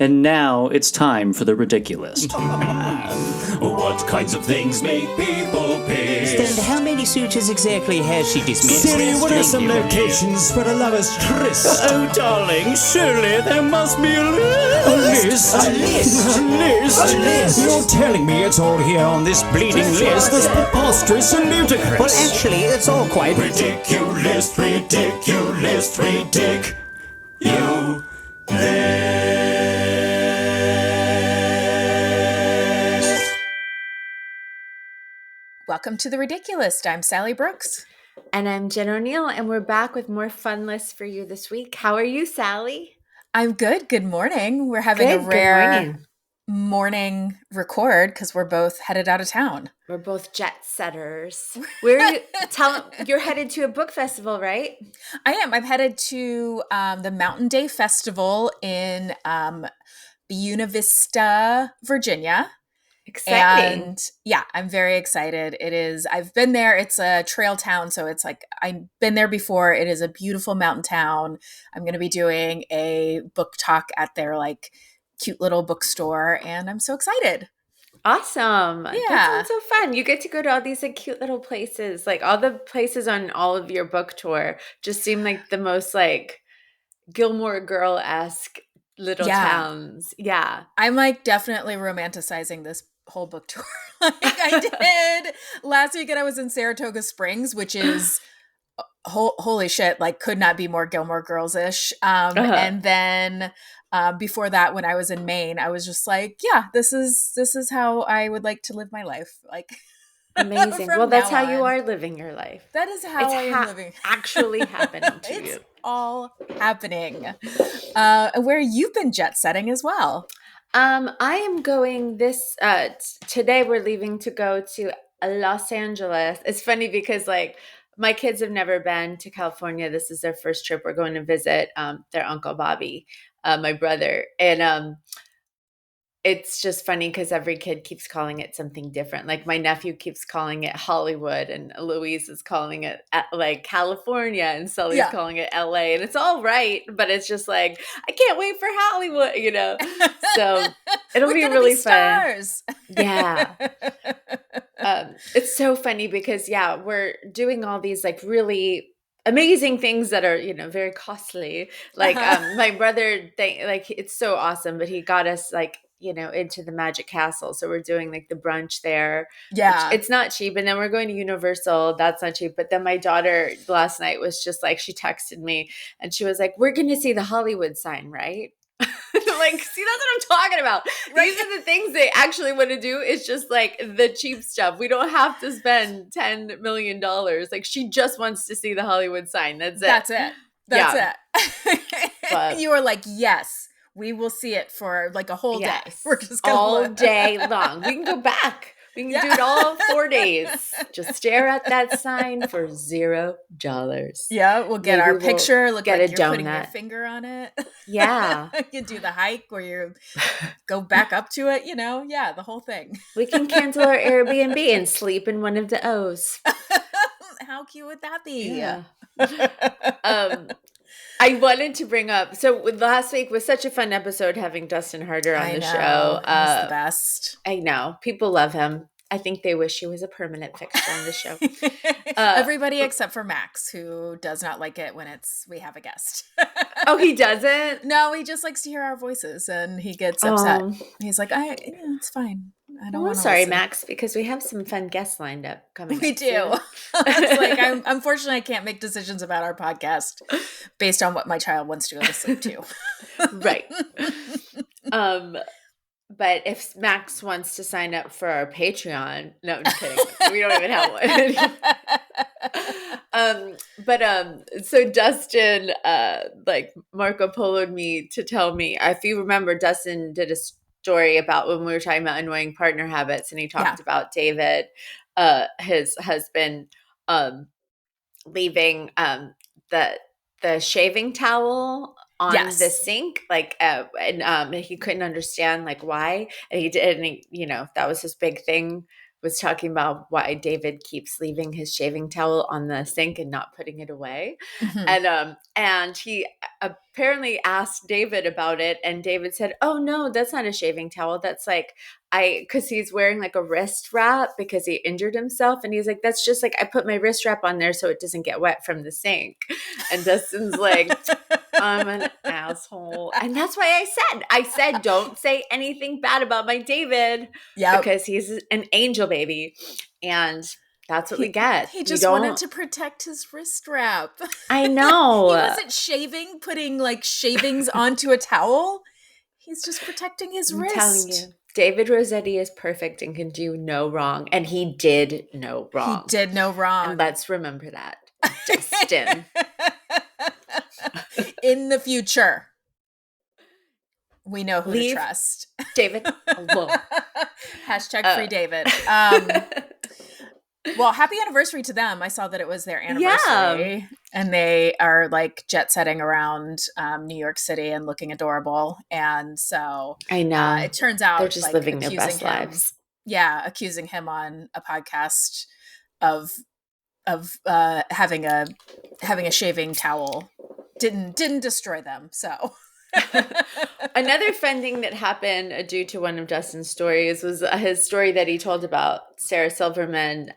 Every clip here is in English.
And now it's time for the Ridiculist. What kinds of things make people piss? And how many suitors exactly has she dismissed? Siri, what are some locations for a lover's tryst? Oh, darling, surely there must be a list. A list? A list? A list? A list? You're telling me it's all here on this bleeding list? That's preposterous and ludicrous. Well, actually, it's all quite Ridiculist, ridiculist, ridic. You Welcome to The Ridiculist. I'm Sally Brooks. And I'm Jen O'Neill, and we're back with more fun lists for you this week. How are you, Sally? I'm good. Good morning. We're having a rare morning record because we're both headed out of town. We're both jet setters. Where are you? You're headed to a book festival, right? I am. I'm headed to the Mountain Day Festival in Buena Vista, Virginia. Exciting. And yeah, I'm very excited. It is. I've been there. It's a trail town. So it's like, I've been there before. It is a beautiful mountain town. I'm going to be doing a book talk at their like cute little bookstore. And I'm so excited. Awesome. Yeah. That sounds so fun. You get to go to all these like cute little places. Like all the places on all of your book tour just seem like the most like Gilmore Girl-esque little towns. Yeah. I'm like definitely romanticizing this whole book tour. Like I did last weekend. I was in Saratoga Springs, which is holy shit, like could not be more Gilmore Girls-ish. And then before that, when I was in Maine, I was just like, yeah, this is how I would like to live my life. Like amazing. Well, that's how you are living your life. That is how I am living. Actually happening to It's you. all happening. Where you've been jet setting as well. I am going this today we're leaving to go to Los Angeles. It's funny because like my kids have never been to California. This is their first trip. We're going to visit their Uncle Bobby, my brother. And it's just funny because every kid keeps calling it something different. Like my nephew keeps calling it Hollywood, and Louise is calling it like California, and Sully's calling it LA. And it's all right, but it's just like, I can't wait for Hollywood, you know? So it'll be really fun. Yeah. It's so funny because, we're doing all these like really amazing things that are, you know, very costly. Like my brother, like it's so awesome, but he got us like, you know, into the Magic Castle. So we're doing like the brunch there. Yeah. It's not cheap. And then we're going to Universal. That's not cheap. But then my daughter last night was just like, she texted me and she was like, we're going to see the Hollywood sign, right? Like, see, that's what I'm talking about. Right. These are the things they actually want to do. It's just like the cheap stuff. We don't have to spend $10 million. Like she just wants to see the Hollywood sign. That's it. That's it. But you were like, yes. We will see it for like a whole day. We're just gonna all day long. We can go back. We can do it all 4 days. Just stare at that sign for $0. Yeah, we'll get our picture. Look get like a you're donut. putting your finger on it. Yeah. You can do the hike where you go back up to it, you know? Yeah, the whole thing. We can cancel our Airbnb and sleep in one of the O's. How cute would that be? Yeah. I wanted to bring up, so last week was such a fun episode having Dustin Harder on the show. He's the best. I know. People love him. I think they wish he was a permanent fixture on the show. Everybody except for Max, who does not like it when we have a guest. Oh, he doesn't? No, he just likes to hear our voices and he gets upset. He's like, it's fine. I don't want to sorry, listen. Max, because we have some fun guests lined up coming. We do. It's like, unfortunately, I can't make decisions about our podcast based on what my child wants to go to sleep to. Right. But if Max wants to sign up for our Patreon, no, I'm just kidding. We don't even have one. So Dustin, like Marco Polo'd me to tell me, if you remember, Dustin did a story about when we were talking about annoying partner habits, and he talked about David, his husband, leaving the shaving towel on the sink, like, and he couldn't understand like why, and he did, and he, you know, that was his big thing was talking about why David keeps leaving his shaving towel on the sink and not putting it away. And he apparently asked David about it, and David said, "Oh no, that's not a shaving towel. That's like because he's wearing like a wrist wrap because he injured himself." And he's like, "That's just like I put my wrist wrap on there so it doesn't get wet from the sink." And Dustin's like, "I'm an asshole." And that's why I said, don't say anything bad about my David because he's an angel baby. And that's what we get. He just wanted to protect his wrist wrap. I know. He wasn't putting like shavings onto a towel. He's just protecting his wrist. I'm telling you. David Rossetti is perfect and can do no wrong. And he did no wrong. He did no wrong. And let's remember that. Justin. In the future, we know who to trust. David alone. Hashtag free David. Well, happy anniversary to them. I saw that it was their anniversary. And they are like jet setting around New York City and looking adorable. And so I know it turns out they're just living their best lives. Yeah, accusing him on a podcast of having a shaving towel didn't destroy them. So another fun thing that happened due to one of Dustin's stories was his story that he told about Sarah Silverman,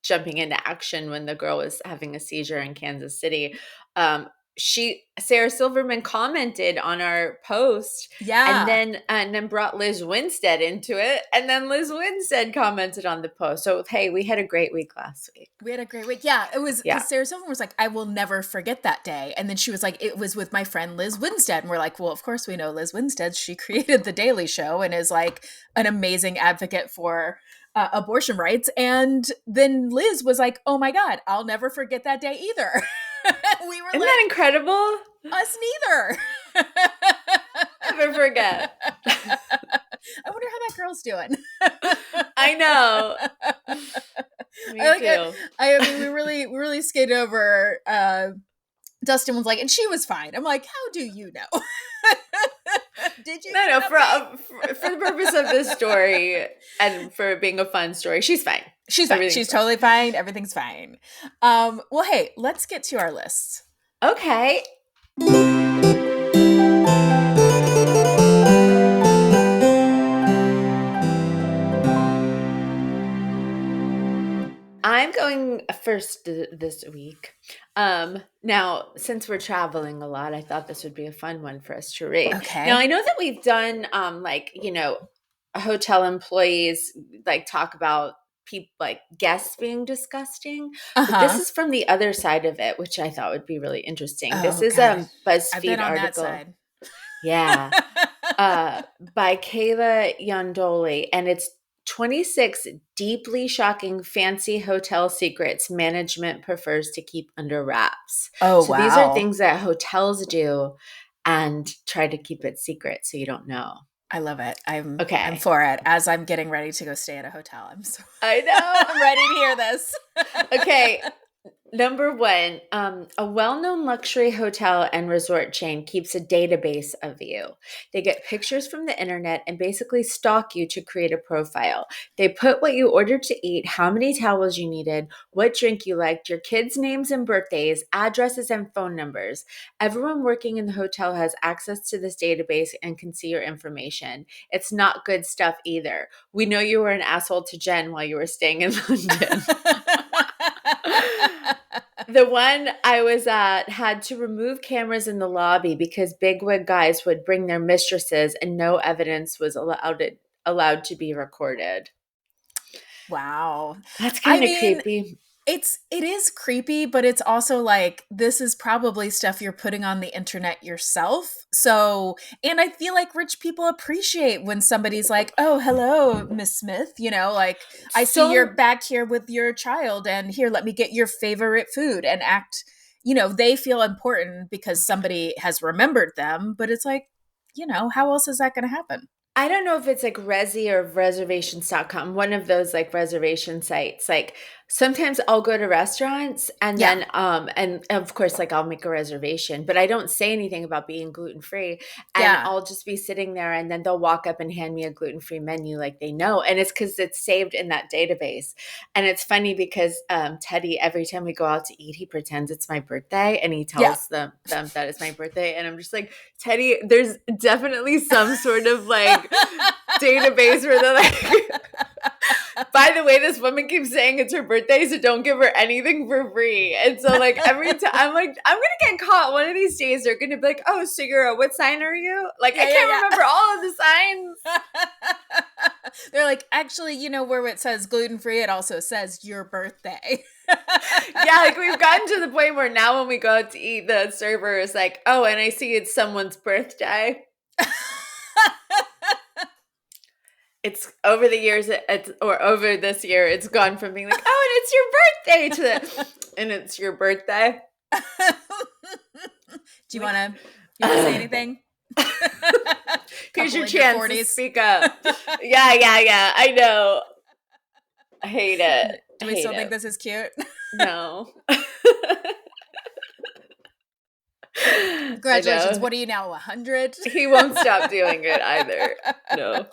jumping into action when the girl was having a seizure in Kansas City. Sarah Silverman commented on our post, and then brought Liz Winstead into it, and then Liz Winstead commented on the post. So hey, we had a great week last week. We had a great week. Yeah, it was. Yeah. Sarah Silverman was like, "I will never forget that day," and then she was like, "It was with my friend Liz Winstead," and we're like, "Well, of course we know Liz Winstead. She created The Daily Show and is like an amazing advocate for abortion rights." And then Liz was like, "Oh my God, I'll never forget that day either." We were Isn't that incredible? Us neither. Never forget. I wonder how that girl's doing. I know. Me too. I mean, we really skated over. Dustin was like, and she was fine. I'm like, how do you know? Did you? No. For the purpose of this story and for it being a fun story, she's fine. She's fine. She's totally fine. Everything's fine. Well, hey, let's get to our lists. Okay. I'm going first this week. Now, since we're traveling a lot, I thought this would be a fun one for us to read. Okay. Now, I know that we've done, hotel employees like talk about people like guests being disgusting. But this is from the other side of it, which I thought would be really interesting. This is a BuzzFeed article. That side. Yeah. By Kayla Yondoli, and it's 26 deeply shocking fancy hotel secrets management prefers to keep under wraps. Oh, so wow. These are things that hotels do and try to keep it secret so you don't know. I love it. I'm for it. As I'm getting ready to go stay at a hotel. I know. I'm ready to hear this. Okay. Number one, a well-known luxury hotel and resort chain keeps a database of you. They get pictures from the internet and basically stalk you to create a profile. They put what you ordered to eat, how many towels you needed, what drink you liked, your kids' names and birthdays, addresses and phone numbers. Everyone working in the hotel has access to this database and can see your information. It's not good stuff either. We know you were an asshole to Jen while you were staying in London. The one I was at had to remove cameras in the lobby because bigwig guys would bring their mistresses and no evidence was allowed to be recorded. Wow. That's kind of creepy. It is creepy, but it's also like, this is probably stuff you're putting on the internet yourself. So, and I feel like rich people appreciate when somebody's like, "Oh, hello, Miss Smith. I see you're back here with your child and here, let me get your favorite food," and act, they feel important because somebody has remembered them. But it's like, how else is that going to happen? I don't know if it's like Resi or reservations.com, one of those like reservation sites. Like Sometimes I'll go to restaurants and Yeah. then and of course like I'll make a reservation, but I don't say anything about being gluten-free, and Yeah. I'll just be sitting there and then they'll walk up and hand me a gluten-free menu like they know, and it's cuz it's saved in that database. And it's funny because Teddy, every time we go out to eat, he pretends it's my birthday and he tells them that it's my birthday, and I'm just like, Teddy, there's definitely some sort of like database where they're like, by the way, this woman keeps saying it's her birthday, so don't give her anything for free. And so like every time I'm like, I'm gonna get caught one of these days. They're gonna be like, oh, so what sign are you? Like I can't remember all of the signs. They're like, actually, you know, where it says gluten-free, it also says your birthday. Yeah, like we've gotten to the point where now when we go out to eat, the server is like, oh, and I see it's someone's birthday. It's over the years, or over this year, it's gone from being like, oh, and it's your birthday to and it's your birthday. Do you want to say anything? Here's your Couple in chance to 40s. speak up. Yeah. I know. I hate it. Do we still think this is cute? No. Congratulations. What are you now, 100? He won't stop doing it either. No.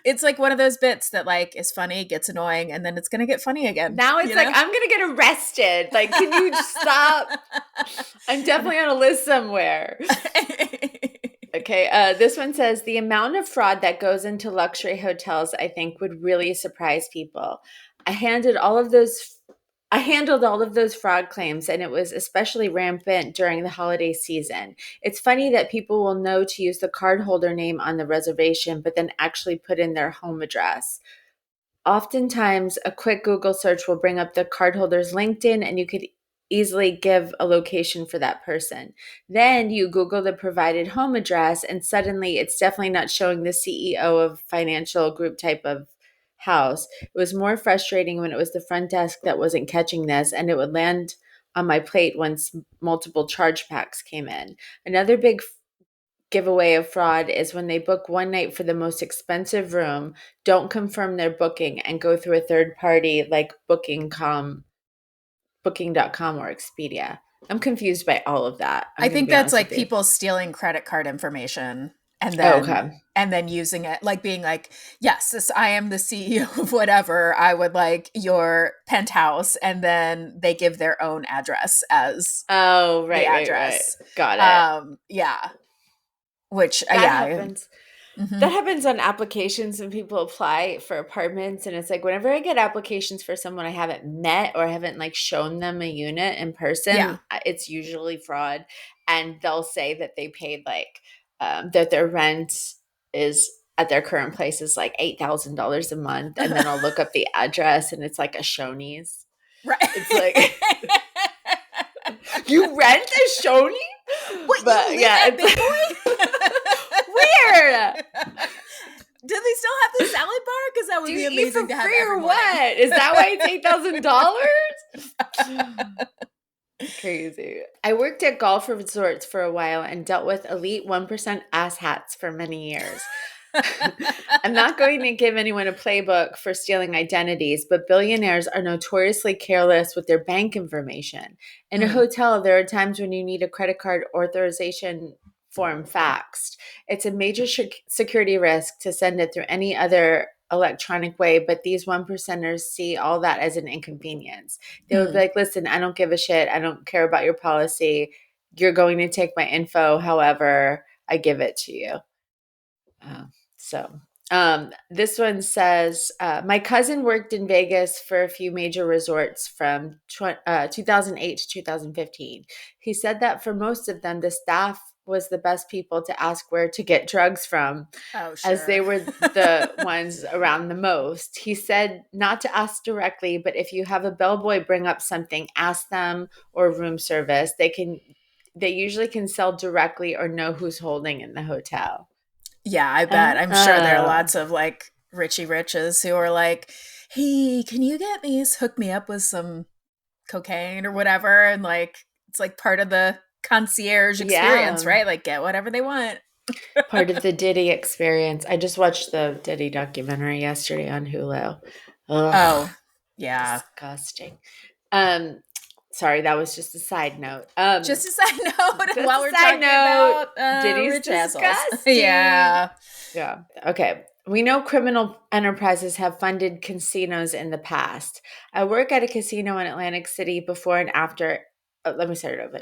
It's like one of those bits that like is funny, gets annoying, and then it's gonna get funny again. Now it's like, I'm gonna get arrested. Like, can you just stop? I'm definitely on a list somewhere. Okay, this one says, the amount of fraud that goes into luxury hotels, I think, would really surprise people. I handled all of those fraud claims, and it was especially rampant during the holiday season. It's funny that people will know to use the cardholder name on the reservation, but then actually put in their home address. Oftentimes, a quick Google search will bring up the cardholder's LinkedIn, and you could easily give a location for that person. Then you Google the provided home address, and suddenly it's definitely not showing the CEO of financial group type of house. It was more frustrating when it was the front desk that wasn't catching this, and it would land on my plate once multiple charge packs came in. Another big giveaway of fraud is when they book one night for the most expensive room, don't confirm their booking, and go through a third party like Booking.com or Expedia. I'm confused by all of that. I think that's like people stealing credit card information and then using it, like being like, yes, I am the CEO of whatever. I would like your penthouse, and then they give their own address as the address. Right. Got it. Yeah. Which that happens. Mm-hmm. That happens on applications when people apply for apartments, and it's like whenever I get applications for someone I haven't met or haven't like shown them a unit in person, it's usually fraud, and they'll say that they paid like that their rent is at their current place is like $8,000 a month, and then I'll look up the address and it's like a Shoney's. Right. It's like you rent a Shoney? What? But, you live at Big Boy? Weird. Do they still have the salad bar? Because that would be amazing to have free every or morning. what? Is that why it's $8,000? Crazy. I worked at golf resorts for a while and dealt with elite 1% asshats for many years. I'm not going to give anyone a playbook for stealing identities, but billionaires are notoriously careless with their bank information. In a hotel, there are times when you need a credit card authorization form faxed. It's a major security risk to send it through any other electronic way, but these 1%ers see all that as an inconvenience. They would be like, listen, I don't give a shit. I don't care about your policy. You're going to take my info. However, I give it to you. This one says, my cousin worked in Vegas for a few major resorts from 2008 to 2015. He said that for most of them, the staff was the best people to ask where to get drugs from, as they were the ones around the most. He said not to ask directly, but if you have a bellboy bring up something, ask them, or room service. They usually can sell directly or know who's holding in the hotel. Yeah, I bet. I'm sure there are lots of like Richie Riches who are like, hey, can you hook me up with some cocaine or whatever? And like, it's like part of the concierge experience, right? Like get whatever they want. Part of the Diddy experience. I just watched the Diddy documentary yesterday on Hulu. Oh, Yeah. Disgusting. Sorry, that was just a side note. Just a side note Just while a we're side talking note, about Diddy's rich assholes. disgusting. Yeah. Yeah. Okay. We know criminal enterprises have funded casinos in the past. I work at a casino in Atlantic City before and after. Let me start it over.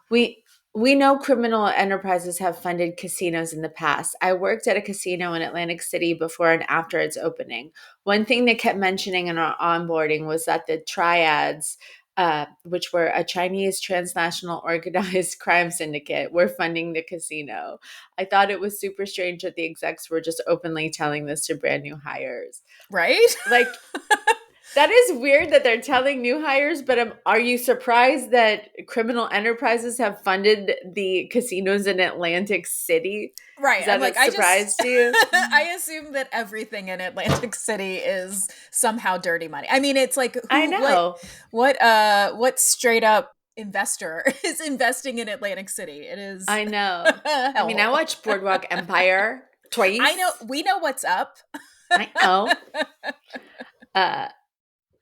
We we know criminal enterprises have funded casinos in the past. I worked at a casino in Atlantic City before and after its opening. One thing they kept mentioning in our onboarding was that the triads, which were a Chinese transnational organized crime syndicate, were funding the casino. I thought it was super strange that the execs were just openly telling this to brand new hires. Right? Like, that is weird that they're telling new hires, but are you surprised that criminal enterprises have funded the casinos in Atlantic City? Right. Is that I'm like, a surprise to you? I assume that everything in Atlantic City is somehow dirty money. I mean, it's like I know. what straight up investor is investing in Atlantic City? It is I know. I mean, I hellhole. watched Boardwalk Empire twice. I know, we know what's up. I know.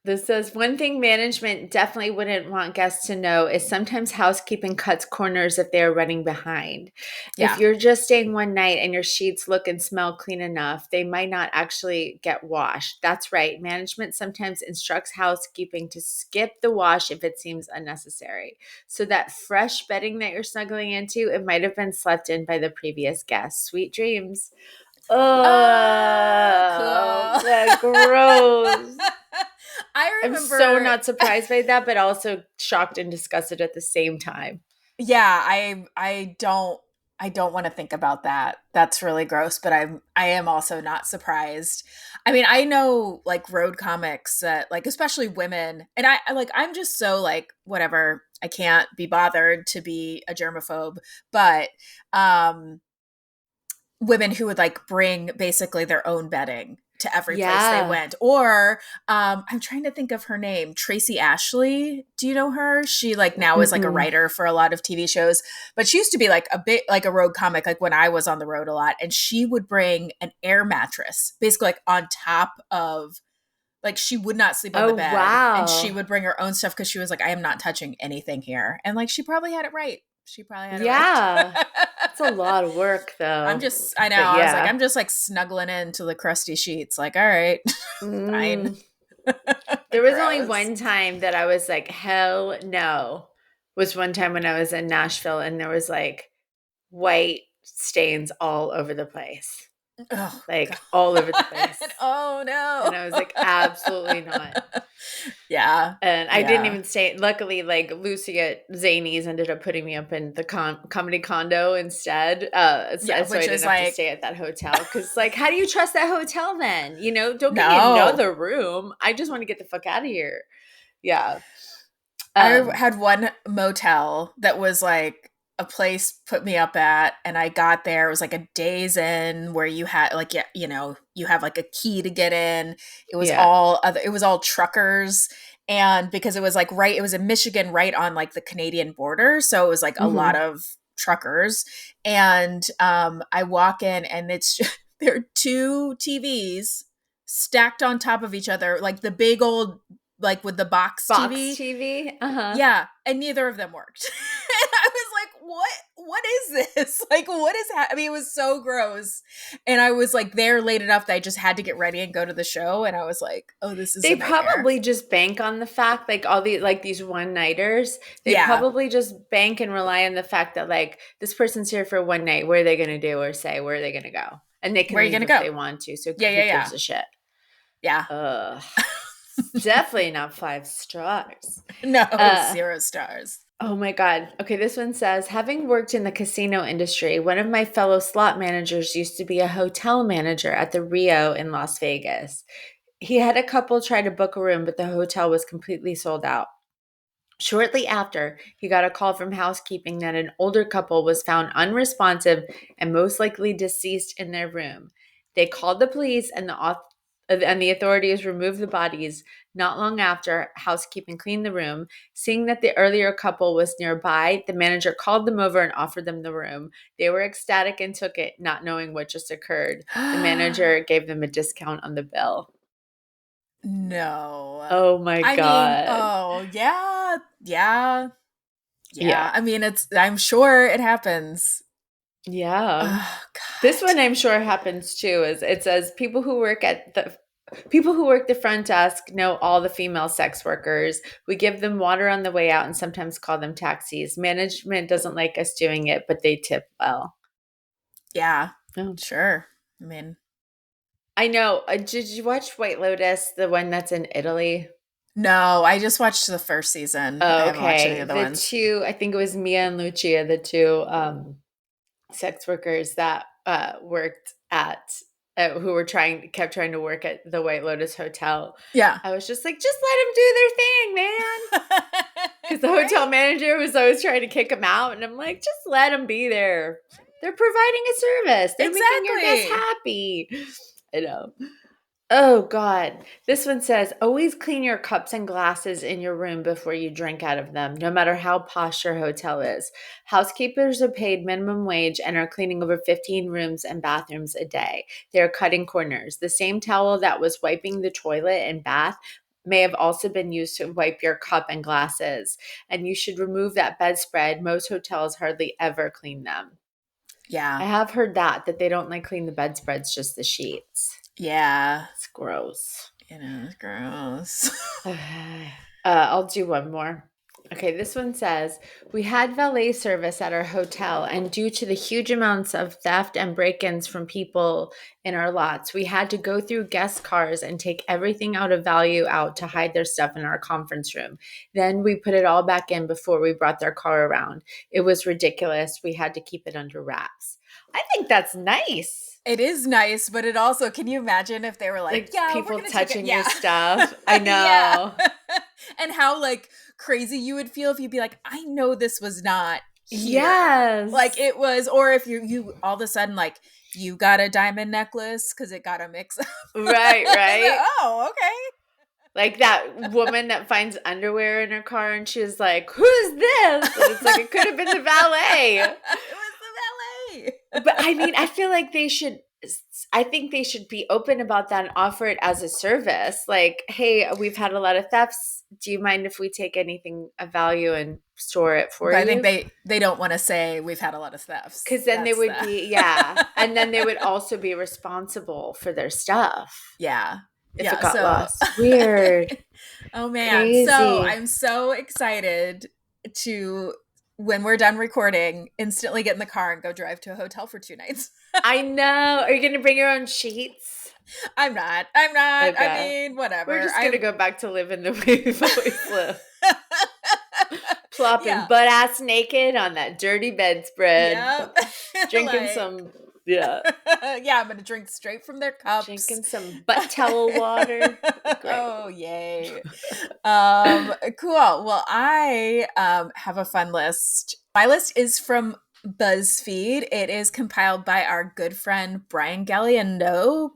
This says one thing management definitely wouldn't want guests to know is sometimes housekeeping cuts corners if they are running behind. Yeah. If you're just staying one night and your sheets look and smell clean enough, they might not actually get washed. That's right. Management sometimes instructs housekeeping to skip the wash if it seems unnecessary. So that fresh bedding that you're snuggling into, it might have been slept in by the previous guest. Sweet dreams. Oh, Cool. that gross. I I'm remember so not surprised by that, but also shocked and disgusted at the same time. Yeah, I don't want to think about that. That's really gross, but I am also not surprised. I mean, I know like road comics that like especially women, and I'm just so like whatever. I can't be bothered to be a germaphobe, but women who would like bring basically their own bedding to every place they went. Or I'm trying to think of her name, Tracy Ashley. Do you know her? She like now is like a writer for a lot of TV shows, but she used to be like a bit like a road comic, like when I was on the road a lot. And she would bring an air mattress basically like on top of, like she would not sleep on the bed. Wow. And she would bring her own stuff because she was like, I am not touching anything here. And like she probably had it right. She probably had it right. Yeah. It's a lot of work though. I know. But I was like, I'm just like snuggling into the crusty sheets. Like, all right, fine. There was only one time that I was like, hell no. Was one time when I was in Nashville and there was like white stains all over the place. Oh, like God. all over the place. Oh no. And I was like, absolutely not. Yeah. And I didn't even stay. Luckily, like Lucy at Zanies ended up putting me up in the comedy condo instead. So I didn't have to stay at that hotel. Because like, how do you trust that hotel then? You know, don't give me another room. I just want to get the fuck out of here. Yeah. I had one motel that was like a place put me up at, and I got there. It was like a Days Inn where you had like, you have like a key to get in. It was all truckers. And because it was like it was in Michigan, right on like the Canadian border. So it was like a lot of truckers. And I walk in and there are two TVs stacked on top of each other, like the big old, like with the box TV. Uh-huh. Yeah. And neither of them worked. And I was like, what is this? Like, what is I mean, it was so gross. And I was like there late enough that I just had to get ready and go to the show. And I was like, oh, this is They probably just bank on the fact, like all the like these one-nighters, they probably just bank and rely on the fact that like this person's here for one night. What are they gonna do or say? Where are they gonna go? And they can leave if they want to. So who gives a shit? Yeah. Ugh. Definitely not 5 stars. No, 0 stars. Oh my God. Okay, this one says, having worked in the casino industry, one of my fellow slot managers used to be a hotel manager at the Rio in Las Vegas. He had a couple try to book a room, but the hotel was completely sold out. Shortly after, he got a call from housekeeping that an older couple was found unresponsive and most likely deceased in their room. They called the police and the authorities removed the bodies. Not long after, housekeeping cleaned the room. Seeing that the earlier couple was nearby, the manager called them over and offered them the room. They were ecstatic and took it, not knowing what just occurred. The manager gave them a discount on the bill. No. Oh my I God. mean, oh, yeah. Yeah. Yeah. I mean, I'm sure it happens. Yeah. Oh, God. This one I'm sure happens too. Is it says people who work the front desk know all the female sex workers. We give them water on the way out and sometimes call them taxis. Management doesn't like us doing it, but they tip well. Yeah. Oh. Sure. I mean, I know. Did you watch White Lotus, the one that's in Italy? no, I just watched the first season. I haven't watched any Okay. of the The ones. two, I think it was Mia and Lucia, the two sex workers that worked at who were kept trying to work at the White Lotus Hotel. Yeah. I was just like, just let them do their thing, man. Because the hotel manager was always trying to kick them out, and I'm like, just let them be there. They're providing a service. They're making your guests Exactly. happy. I know. Oh God. This one says, always clean your cups and glasses in your room before you drink out of them, no matter how posh your hotel is. Housekeepers are paid minimum wage and are cleaning over 15 rooms and bathrooms a day. They are cutting corners. The same towel that was wiping the toilet and bath may have also been used to wipe your cup and glasses. And you should remove that bedspread. Most hotels hardly ever clean them. I Yeah. have heard that they don't like clean the bedspreads, just the sheets. Yeah. It's gross. It's gross. I'll do one more. Okay, this one says, we had valet service at our hotel, and due to the huge amounts of theft and break-ins from people in our lots, we had to go through guest cars and take everything out of value out to hide their stuff in our conference room. Then we put it all back in before we brought their car around. It was ridiculous. We had to keep it under wraps. I think that's nice. It is nice, but it also, can you imagine if they were like, yeah, people we're gonna touching take it. your stuff. I know. Yeah. And how like crazy you would feel if you'd be like, I know this was not here. Yes. Like it was, or if you all of a sudden like you got a diamond necklace because it got a mix up. Right. Oh, okay. Like that woman that finds underwear in her car and she's like, who's this? And it's like, it could have been the valet. It was the valet. But I mean, I think they should be open about that and offer it as a service. Like, hey, we've had a lot of thefts. Do you mind if we take anything of value and store it for you? I think they don't want to say we've had a lot of thefts. Because then they would be, yeah. And then they would also be responsible for their stuff. Yeah. If it got lost. Weird. Oh, man. Crazy. So I'm so excited to, when we're done recording, instantly get in the car and go drive to a hotel for 2 nights. I know. Are you going to bring your own sheets? I'm not. Okay. I mean, whatever. We're just going to go back to living the way we've always lived. Plopping butt ass naked on that dirty bedspread. Yep. Drinking some, yeah. Yeah, I'm going to drink straight from their cups. Drinking some butt towel water. Oh, yay. Cool. Well, I have a fun list. My list is from BuzzFeed. It is compiled by our good friend Brian Galindo.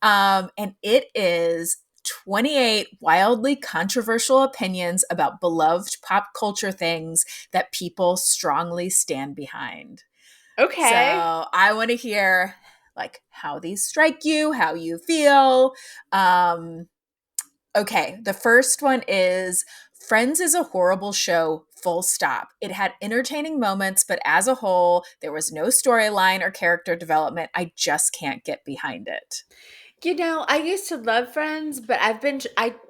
And it is 28 wildly controversial opinions about beloved pop culture things that people strongly stand behind. Okay. So I want to hear like how these strike you, how you feel. Okay, the first one is Friends is a horrible show, full stop. It had entertaining moments, but as a whole, there was no storyline or character development. I just can't get behind it. You know, I used to love Friends, but I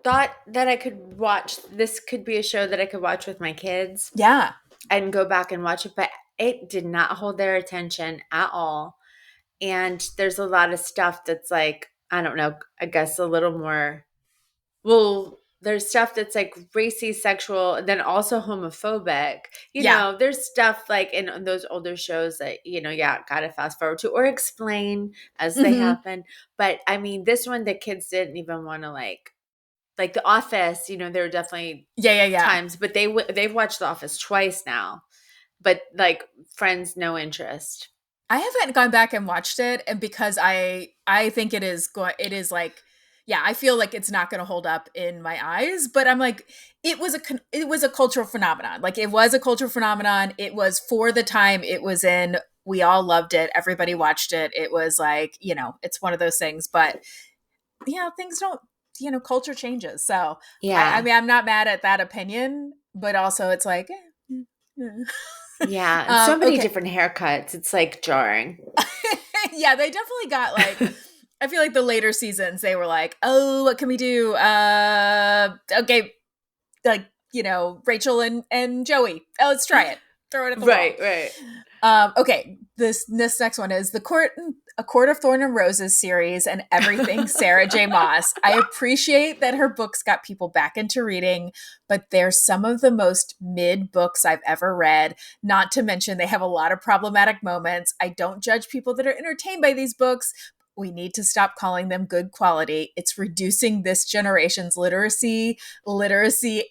thought that this could be a show that I could watch with my kids. Yeah. And go back and watch it, but it did not hold their attention at all. And there's a lot of stuff that's like, I don't know, I guess a little more, well, there's stuff that's like racy, sexual, and then also homophobic. You know, there's stuff like in those older shows that, gotta fast forward to or explain as they happen. But I mean, this one, the kids didn't even want to like The Office, there were definitely times, but they've watched The Office twice now. But like Friends, no interest. I haven't gone back and watched it, and because I think it is like, I feel like it's not going to hold up in my eyes, but I'm like, it was a cultural phenomenon. Like it was a cultural phenomenon. It was for the time it was in. We all loved it. Everybody watched it. It was like, it's one of those things, but things don't, culture changes. So Yeah. I mean, I'm not mad at that opinion, but also it's like, Yeah. And so many okay. different haircuts. It's like jarring. Yeah, they definitely got like, I feel like the later seasons, they were like, oh, what can we do? Okay, like, Rachel and Joey. Oh, let's try it. Throw it at the wall. Right. Okay, this next one is A Court of Thorn and Roses series and everything Sarah J. Maas. I appreciate that her books got people back into reading, but they're some of the most mid books I've ever read. Not to mention they have a lot of problematic moments. I don't judge people that are entertained by these books. We need to stop calling them good quality. It's reducing this generation's literacy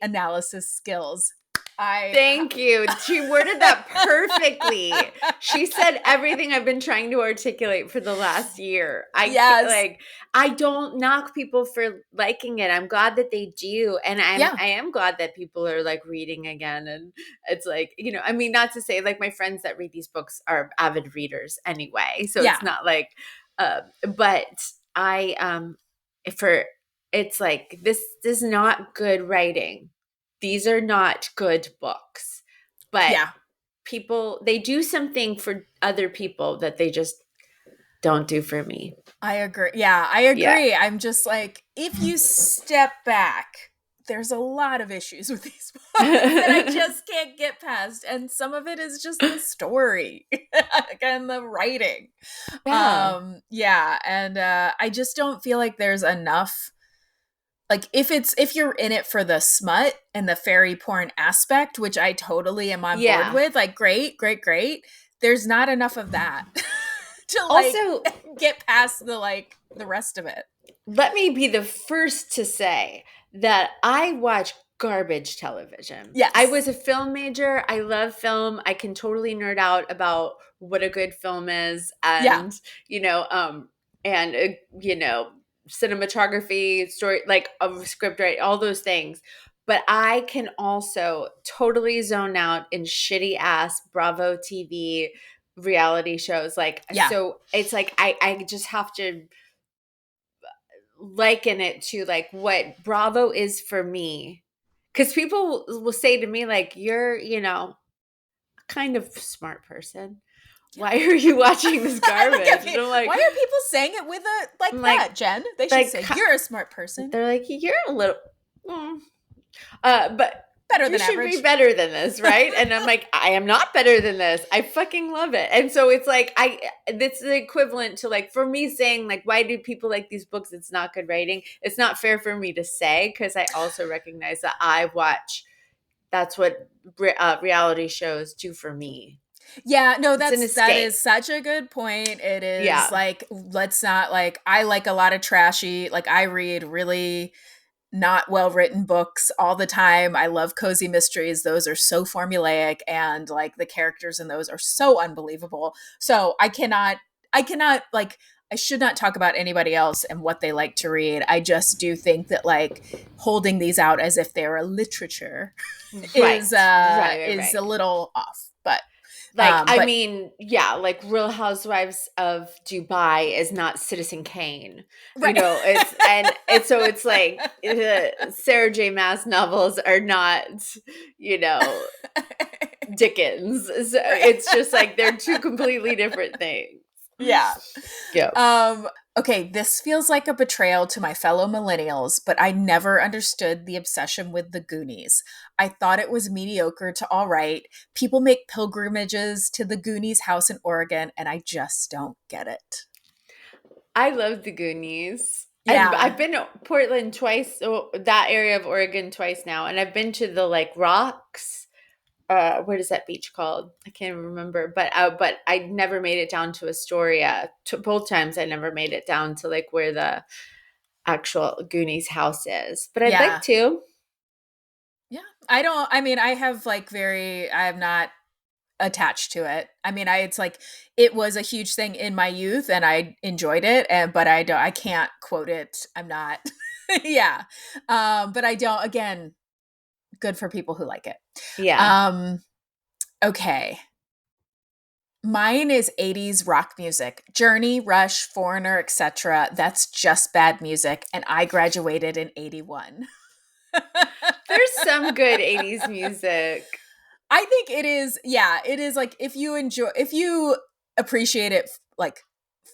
analysis skills. Thank you. She worded that perfectly. She said everything I've been trying to articulate for the last year. I don't knock people for liking it. I'm glad that they do. And I am glad that people are like reading again. And it's like, I mean, not to say like my friends that read these books are avid readers anyway. So it's not like, but it's like, this is not good writing. These are not good books, but people, they do something for other people that they just don't do for me. I agree. Yeah, I agree. Yeah. I'm just like, if you step back, there's a lot of issues with these books that I just can't get past. And some of it is just the story and the writing. Yeah. And I just don't feel like there's enough. Like if you're in it for the smut and the fairy porn aspect, which I totally am on board with, like great. There's not enough of that to like also get past the rest of it. Let me be the first to say that I watch garbage television. Yes. I was a film major. I love film. I can totally nerd out about what a good film is and cinematography, story, like a script, right? All those things. But I can also totally zone out in shitty ass Bravo TV reality shows. So it's like, I just have to liken it to like what Bravo is for me. Cause people will say to me like, you're, kind of smart person. Why are you watching this garbage? And I'm like, why are people saying it with that, Jen? They should say you're a smart person. They're like, you're a little, but better than average. You should be better than this, right? And I'm like, I am not better than this. I fucking love it. And so it's like, it's the equivalent to like, for me saying like, why do people like these books? It's not good writing. It's not fair for me to say, because I also recognize that I watch. That's what reality shows do for me. Yeah, no, that is such a good point. It is like, let's not like, I like a lot of trashy, like I read really not well-written books all the time. I love cozy mysteries. Those are so formulaic and like the characters in those are so unbelievable. So I cannot like, I should not talk about anybody else and what they like to read. I just do think that like holding these out as if they're a literature is a little off. But like, like Real Housewives of Dubai is not Citizen Kane, right? It's so it's like Sarah J. Maas novels are not, Dickens. So it's just like they're two completely different things. Yeah. Yeah. Okay, this feels like a betrayal to my fellow millennials, but I never understood the obsession with the Goonies. I thought it was mediocre to all right. People make pilgrimages to the Goonies house in Oregon, and I just don't get it. I love the Goonies. Yeah. I've been to Portland twice, that area of Oregon twice now, and I've been to the like rocks. What is that beach called? I can't remember, but I never made it down to Astoria. Both times I never made it down to like where the actual Goonies house is, but I'd like to. Yeah. I am not attached to it. I mean, it's like, it was a huge thing in my youth and I enjoyed it, but I can't quote it. I'm not, yeah. But I don't, again, good for people who like it. Yeah. Okay. Mine is 80s rock music. Journey, Rush, Foreigner, etc. That's just bad music. And I graduated in 81. There's some good 80s music. I think it is, yeah, it is like if you appreciate it like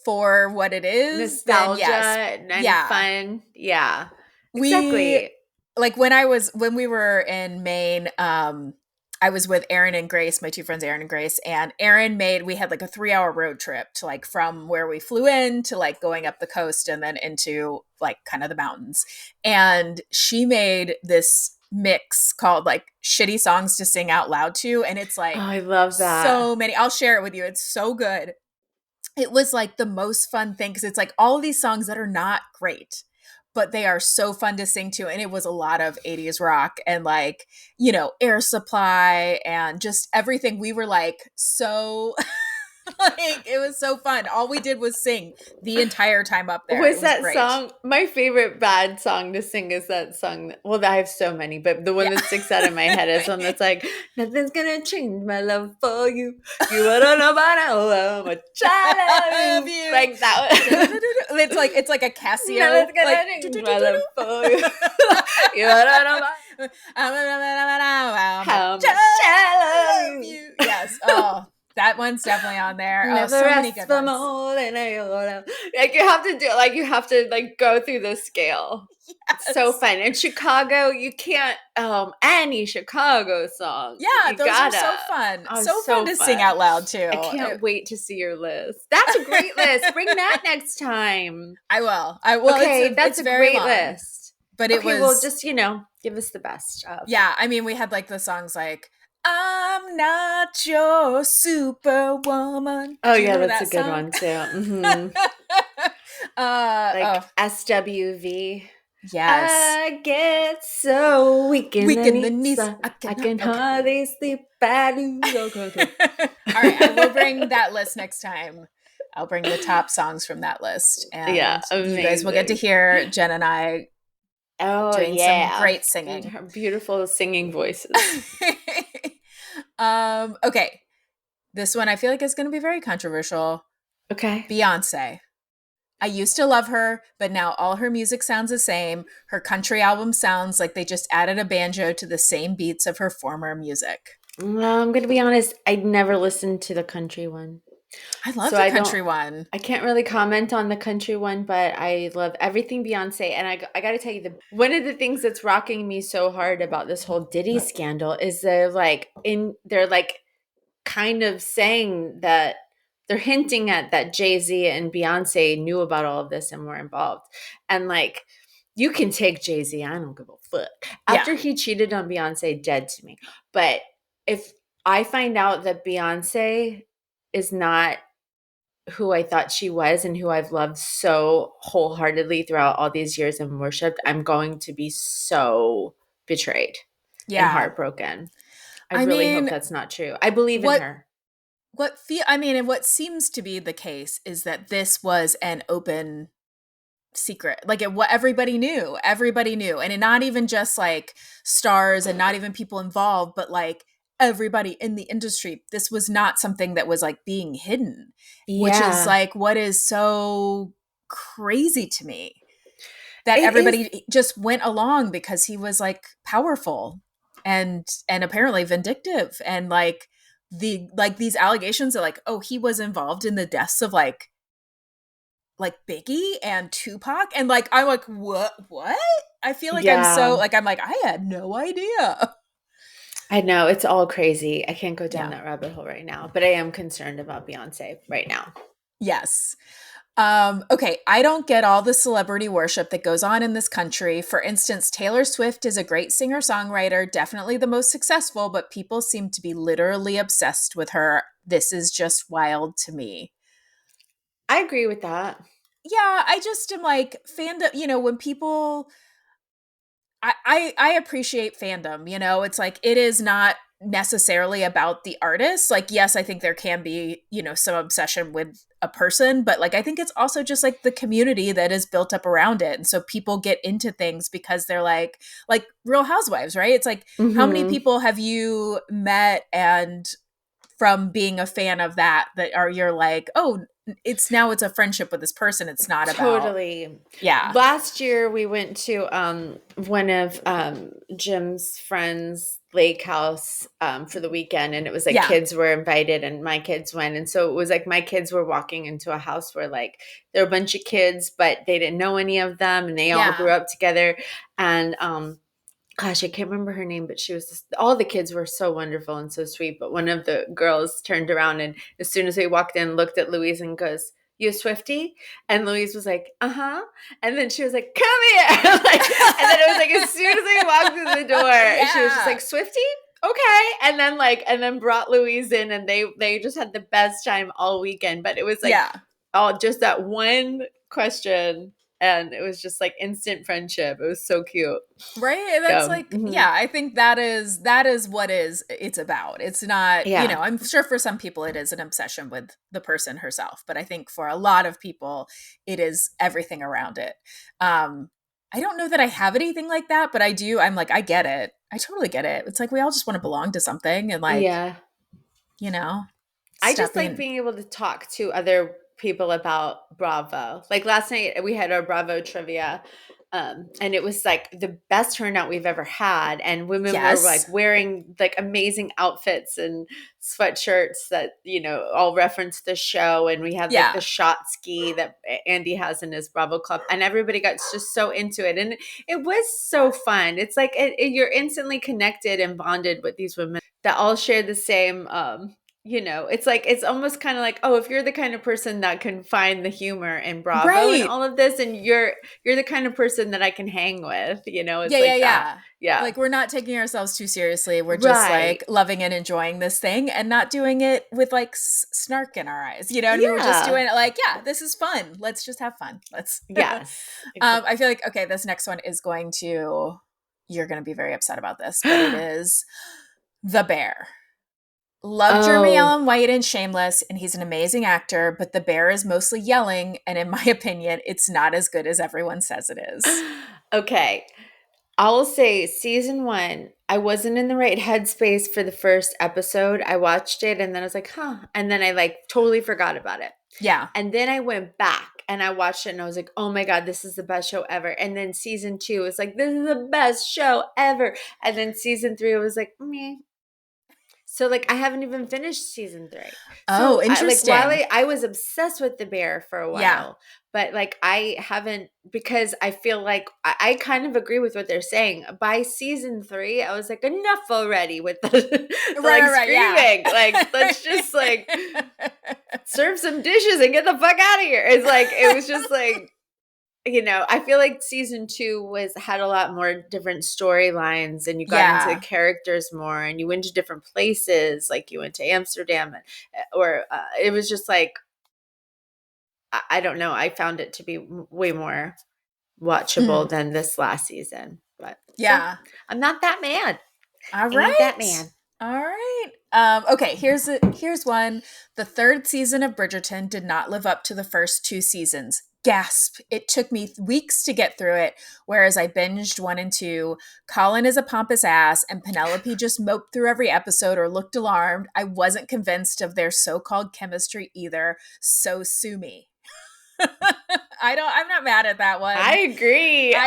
for what it is, then Nostalgia yes. and Yeah. fun. Yeah. We Exactly. like when we were in Maine, I was with Aaron and Grace, my two friends Aaron and Grace, and we had like a 3-hour road trip to like from where we flew in to like going up the coast and then into like kind of the mountains. And she made this mix called like shitty songs to sing out loud to, and it's like Oh, I love that. so many. I'll share it with you. It's so good. It was like the most fun thing because it's like all of these songs that are not great, but they are so fun to sing to. And it was a lot of 80s rock and like, Air Supply and just everything. We were like so like it was so fun. All we did was sing the entire time up there. It Was that great. song my favorite bad song to sing is that song? Well, I have so many, but the one that sticks out in my head is one that's like, nothing's gonna change my love for you. You don't know about how much I love you. Like that one. It's like a Casio. Nothing's gonna Like, change my love for you. You don't know about how much I love you. Yes. Oh, that one's definitely on there. Oh, Never so many ask good for ones. more than like you have to go through the scale. Yes. It's so fun. In Chicago, you can't any Chicago song. Yeah, you those are so fun. Oh, so fun to sing out loud too. I can't wait to see your list. That's a great list. Bring that next time. I will. Okay, that's it's a very great long, list. But it was well, just give us the best of. Yeah, I mean, we had like the songs like "I'm Not Your Superwoman." Oh Do you yeah, remember that's a that good song? one too. Like SWV. Yes. I get so weak in the knees. I can okay. hardly sleep. All right, I will bring that list next time. I'll bring the top songs from that list, and you guys will get to hear Jen and I doing some great singing. Her beautiful singing voices. Okay, this one I feel like is going to be very controversial. Okay. Beyonce. I used to love her, but now all her music sounds the same. Her country album sounds like they just added a banjo to the same beats of her former music. Well, I'm going to be honest. I'd never listened to the country one. I love the country one. I can't really comment on the country one, but I love everything Beyonce. And I got to tell you, one of the things that's rocking me so hard about this whole Diddy scandal is they're kind of saying that they're hinting at that Jay-Z and Beyonce knew about all of this and were involved. And like, you can take Jay-Z, I don't give a fuck. After he cheated on Beyonce, dead to me. But if I find out that Beyonce is not who I thought she was and who I've loved so wholeheartedly throughout all these years and worshipped, I'm going to be so betrayed and heartbroken. I really hope that's not true. I believe in her. And what seems to be the case is that this was an open secret. Like what everybody knew. And not even just like stars and not even people involved, but like everybody in the industry. This was not something that was like being hidden, which is like what is so crazy to me. That everybody just went along because he was like powerful and apparently vindictive, and like these allegations are like, oh, he was involved in the deaths of like Biggie and Tupac, and like I'm like, what? I feel like I'm like I had no idea. I know, it's all crazy. I can't go down that rabbit hole right now, but I am concerned about Beyonce right now. Yes. Okay, I don't get all the celebrity worship that goes on in this country. For instance, Taylor Swift is a great singer-songwriter, definitely the most successful, but people seem to be literally obsessed with her. This is just wild to me. I agree with that. Yeah, I just am like, fandom, when people... I appreciate fandom, it's like, it is not necessarily about the artist. Like, yes, I think there can be, some obsession with a person, but like, I think it's also just like the community that is built up around it. And so people get into things because they're like Real Housewives, right? It's like, how many people have you met and from being a fan of that are you're like, oh, it's a friendship with this person. It's not about Totally. yeah. Last year we went to one of Jim's friends' lake house for the weekend, and it was like Yeah. kids were invited and my kids went, and so it was like my kids were walking into a house where like there were a bunch of kids, but they didn't know any of them, and they all Yeah. grew up together. And gosh, I can't remember her name, but she was all the kids were so wonderful and so sweet. But one of the girls turned around and as soon as we walked in, looked at Louise and goes, "You a Swiftie?" And Louise was like, "Uh-huh." And then she was like, "Come here." Like, and then it was like as soon as we walked through the door, she was just like, "Swiftie? Okay." And then brought Louise in, and they just had the best time all weekend. But it was like all just that one question. And it was just like instant friendship. It was so cute. Right. And that's I think that is what it's about. It's not, I'm sure for some people it is an obsession with the person herself, but I think for a lot of people it is everything around it. I don't know that I have anything like that, but I do. I'm like, I get it. I totally get it. It's like we all just want to belong to something and like, I just like being able to talk to other people about Bravo. Like last night we had our Bravo trivia, and it was like the best turnout we've ever had, and women were like wearing like amazing outfits and sweatshirts that all reference the show, and we had like the shot ski that Andy has in his Bravo club, and everybody got just so into it, and it was so fun. It's like you're instantly connected and bonded with these women that all share the same it's like it's almost kind of like, oh, if you're the kind of person that can find the humor in Bravo and all of this, and you're the kind of person that I can hang with, it's that. Yeah. Like we're not taking ourselves too seriously. We're just like loving and enjoying this thing and not doing it with like snark in our eyes, and we're just doing it like, this is fun. Let's just have fun. Yes. I feel like, okay, this next one is you're going to be very upset about this, but it is The Bear. Love Jeremy Allen White in Shameless, and he's an amazing actor, but The Bear is mostly yelling, and in my opinion, it's not as good as everyone says it is. Okay. I will say season 1, I wasn't in the right headspace for the first episode. I watched it, and then I was like, huh. And then I like totally forgot about it. Yeah. And then I went back and I watched it, and I was like, oh my God, this is the best show ever. And then season 2 was like, this is the best show ever. And then season 3, I was like, meh. So, like, I haven't even finished season 3. Oh, interesting. I was obsessed with The Bear for a while, but, like, I haven't, because I feel like I kind of agree with what they're saying. By season 3, I was like, enough already with the screaming. Yeah. Like, let's just, like, serve some dishes and get the fuck out of here. It's like, it was just, like, I feel like season 2 had a lot more different storylines, and you got into the characters more, and you went to different places, like you went to Amsterdam, or it was just like, I don't know. I found it to be way more watchable than this last season, but so, I'm not that mad. All right, not that mad. All right. Okay, here's one. The 3rd season of Bridgerton did not live up to the first 2 seasons. Gasp. It took me weeks to get through it, whereas I binged 1 and 2. Colin is a pompous ass, and Penelope just moped through every episode or looked alarmed. I wasn't convinced of their so-called chemistry either, so sue me. I'm not mad at that one. I agree. Yeah.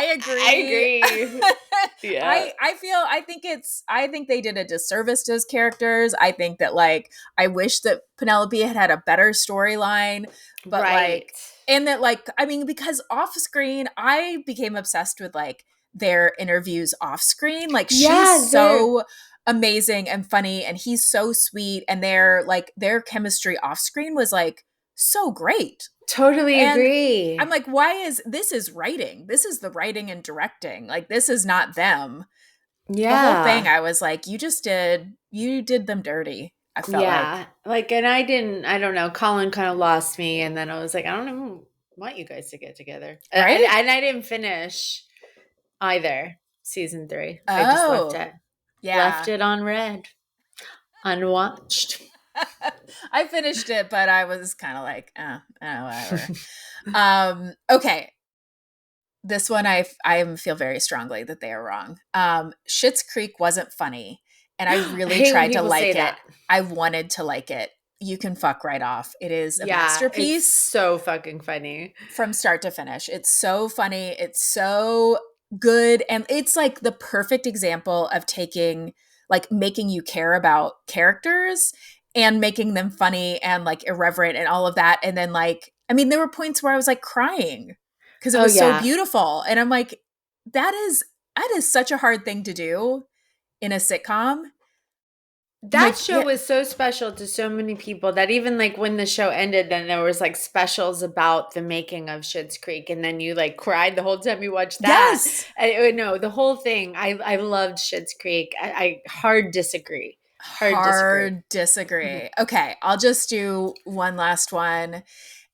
I think they did a disservice to his characters. I think that like, I wish that Penelope had a better storyline, but like, and that like, I mean, because off screen, I became obsessed with like their interviews off screen. Like she's so amazing and funny, and he's so sweet, and their chemistry off screen was like so great. Totally agree. I'm like, this is writing. This is the writing and directing. Like, this is not them. Yeah. The whole thing, I was like, you did them dirty. I felt like, and I don't know. Colin kind of lost me. And then I was like, I don't know, want you guys to get together. Right? And I didn't finish either season 3. I just left it. Yeah. Left it on red. Unwatched. I finished it, but I was kind of like, whatever. Okay. This one, I feel very strongly that they are wrong. Schitt's Creek wasn't funny, and I I really hate when tried to people like say it. that. I wanted to like it. You can fuck right off. It is a It's masterpiece so fucking funny. from start to finish. It's so funny. It's so good. And it's like the perfect example of making you care about characters and making them funny and like irreverent and all of that. And then there were points where I was like crying because it Oh, was so yeah. beautiful. And I'm like, that is such a hard thing to do in a sitcom. That show was so special to so many people that even like when the show ended, then there was like specials about the making of Schitt's Creek, and then you like cried the whole time you watched that. Yes. No, the whole thing. I loved Schitt's Creek. I hard disagree. Hard disagree. Okay, I'll just do one last one.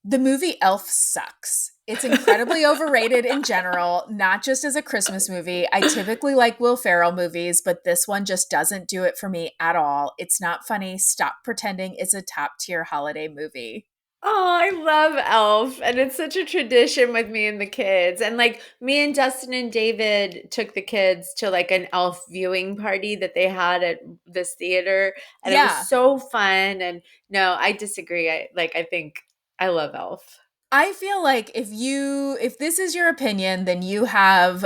The movie Elf sucks. It's incredibly overrated in general, not just as a Christmas movie. I typically like Will Ferrell movies, but this one just doesn't do it for me at all. It's not funny. Stop pretending it's a top tier holiday movie. Oh, I love Elf. And it's such a tradition with me and the kids. And like me and Dustin and David took the kids to like an Elf viewing party that they had at this theater. And it was so fun. And no, I disagree. I think I love Elf. I feel like if this is your opinion, then you have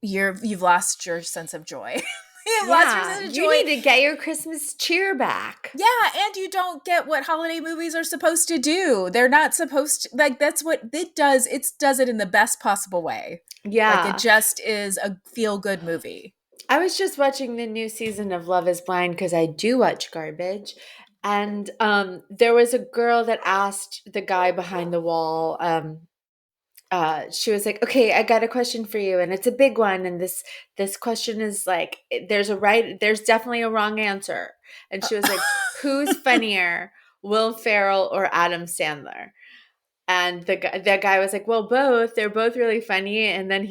you've lost your sense of joy. You've lost your sense of joy. You need to get your Christmas cheer back. Yeah, and you don't get what holiday movies are supposed to do. They're not supposed to, like, that's what it does. It does it in the best possible way. Yeah. Like, it just is a feel-good movie. I was just watching the new season of Love is Blind because I do watch garbage. And there was a girl that asked the guy behind the wall, she was like, okay, I got a question for you. And it's a big one. And this question is like, there's definitely a wrong answer. And she was like, who's funnier, Will Ferrell or Adam Sandler? And the guy was like, well, both. They're both really funny. And then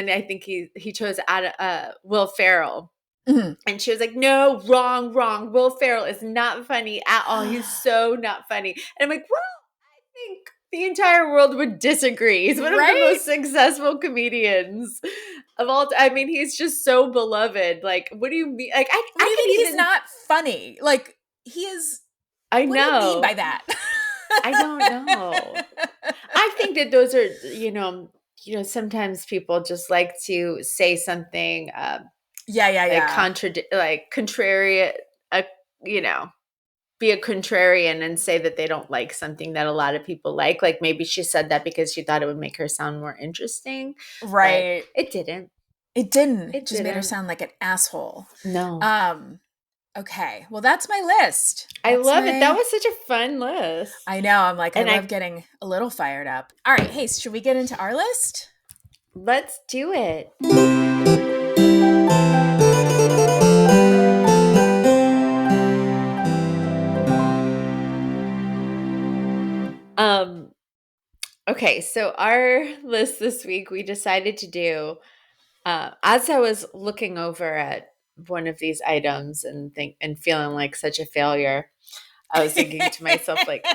I think he chose Will Ferrell. Mm-hmm. And she was like, no, wrong. Will Ferrell is not funny at all. He's so not funny. And I'm like, well, I think the entire world would disagree. He's one of the most successful comedians of all time. I mean, he's just so beloved. Like, what do you mean? Like, what do you mean he's not funny? Like, he is. I know. What do you mean by that? I don't know. I think that those are, sometimes people just like to say something. Contrary, be a contrarian and say that they don't like something that a lot of people like. Like maybe she said that because she thought it would make her sound more interesting. Right. It didn't. It didn't. It just made her sound like an asshole. No. Okay. Well, that's my list. I love it. That was such a fun list. I know. I'm like, I love getting a little fired up. All right. Hey, should we get into our list? Let's do it. Okay, so our list this week, we decided to do, as I was looking over at one of these items and feeling like such a failure, I was thinking to myself, like,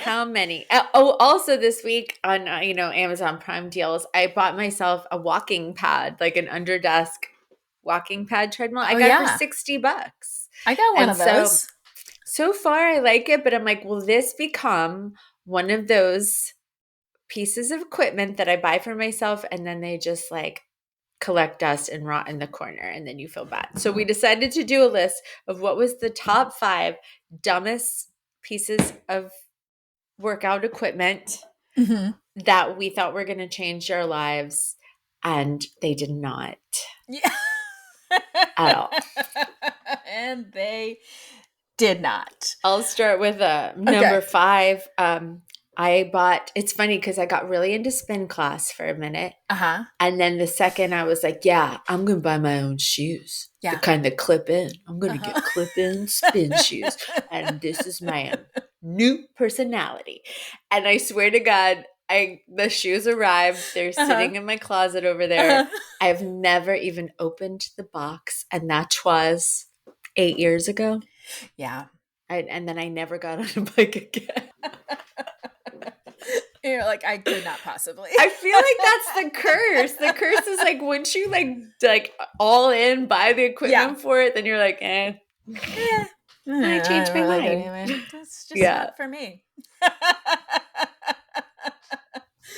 how many? Also this week on, Amazon Prime deals, I bought myself a walking pad, like an underdesk walking pad treadmill. I got it for $60. I got one of those. So far I like it, but I'm like, will this become one of those pieces of equipment that I buy for myself and then they just like collect dust and rot in the corner and then you feel bad. So we decided to do a list of what was the top 5 dumbest pieces of workout equipment that we thought were going to change our lives, and they did not. Yeah. At all. And they did not. I'll start with number 5. It's funny because I got really into spin class for a minute. And then the second I was like, yeah, I'm going to buy my own shoes. Yeah. The kind that clip in. I'm going to get clip in spin shoes. And this is my new personality. And I swear to God, the shoes arrived. They're sitting in my closet over there. I've never even opened the box. And that was 8 years ago. Yeah. And then I never got on a bike again. You're like, I could not possibly. I feel like that's the curse. The curse is like once you like all in, buy the equipment for it, then you're like, I changed my mind. Anyway. That's just Yeah. not for me.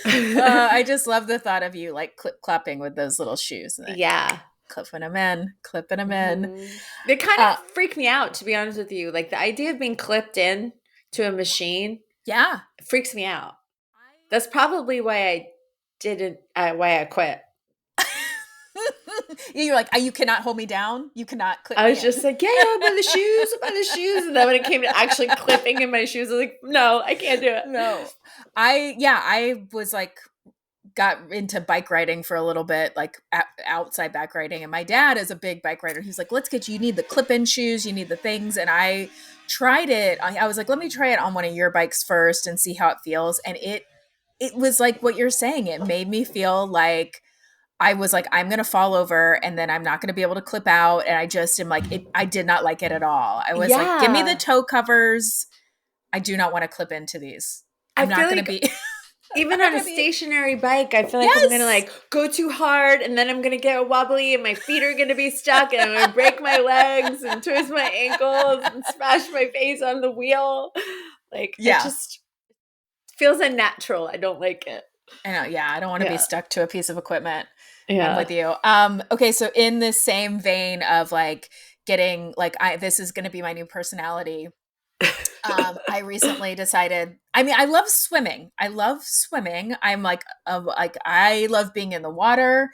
I just love the thought of you like clip clopping with those little shoes. And Yeah. clipping them in. They kind of freak me out, to be honest with you. Like the idea of being clipped in to a machine Yeah. freaks me out. That's probably why I quit. You're like, you cannot hold me down. You cannot clip I me was in." just like, yeah, by the shoes. And then when it came to actually clipping in my shoes, I was like, no, I can't do it. No. I was like, got into bike riding for a little bit, like outside bike riding. And my dad is a big bike rider. He's like, you need the clip-in shoes, you need the things. And I tried it. I was like, let me try it on one of your bikes first and see how it feels. And it was like what you're saying. It made me feel like I was like, I'm going to fall over and then I'm not going to be able to clip out. And I just am like, I did not like it at all. I was like, give me the toe covers. I do not want to clip into these. I'm not going to be... Even on a stationary bike, I feel like I'm going to like go too hard and then I'm going to get wobbly and my feet are going to be stuck and I'm going to break my legs and twist my ankles and smash my face on the wheel. Like, it just feels unnatural. I don't like it. I know. Yeah. I don't want to be stuck to a piece of equipment. Yeah. I'm with you. Okay. So in this same vein of like getting like, this is going to be my new personality. I recently decided, I love swimming. I'm like, I love being in the water.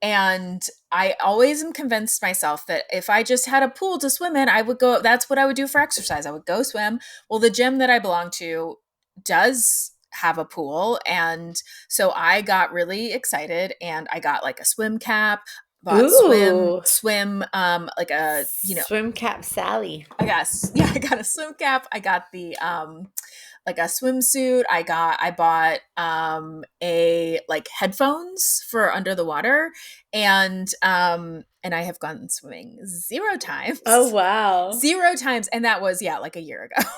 And I always am convinced myself that if I just had a pool to swim in, that's what I would do for exercise. I would go swim. Well, the gym that I belong to does have a pool. And so I got really excited and I got like a swim cap, bought swim, like a, swim cap Sally. I got a swim cap. I got the, like a swimsuit. I bought, a like headphones for under the water and I have gone swimming 0 times. Oh, wow. 0 times. And that was, like a year ago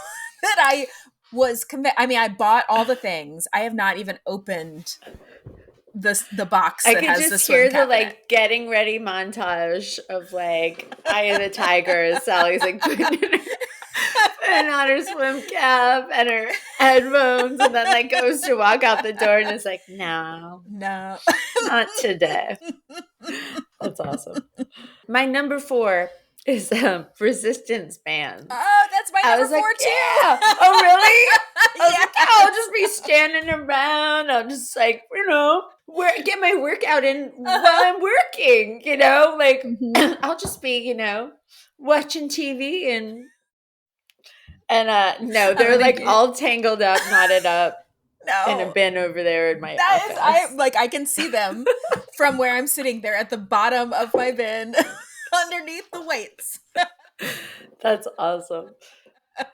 that I was I bought all the things. I have not even opened the box that has the swim cap. I could just hear the like getting ready montage of like Eye of the Tiger. Sally's like putting on her swim cap and her headphones and then like goes to walk out the door and is like, no, not today. That's awesome. My number 4 is resistance bands. Oh, that's my number 4 too. Yeah. Oh, really? I'll just be standing around. I'll just like, get my workout in while I'm working, like I'll just be, watching TV and no, they're like all tangled up, knotted up in a bin over there in my office. I can see them from where I'm sitting there at the bottom of my bin underneath the weights. That's awesome.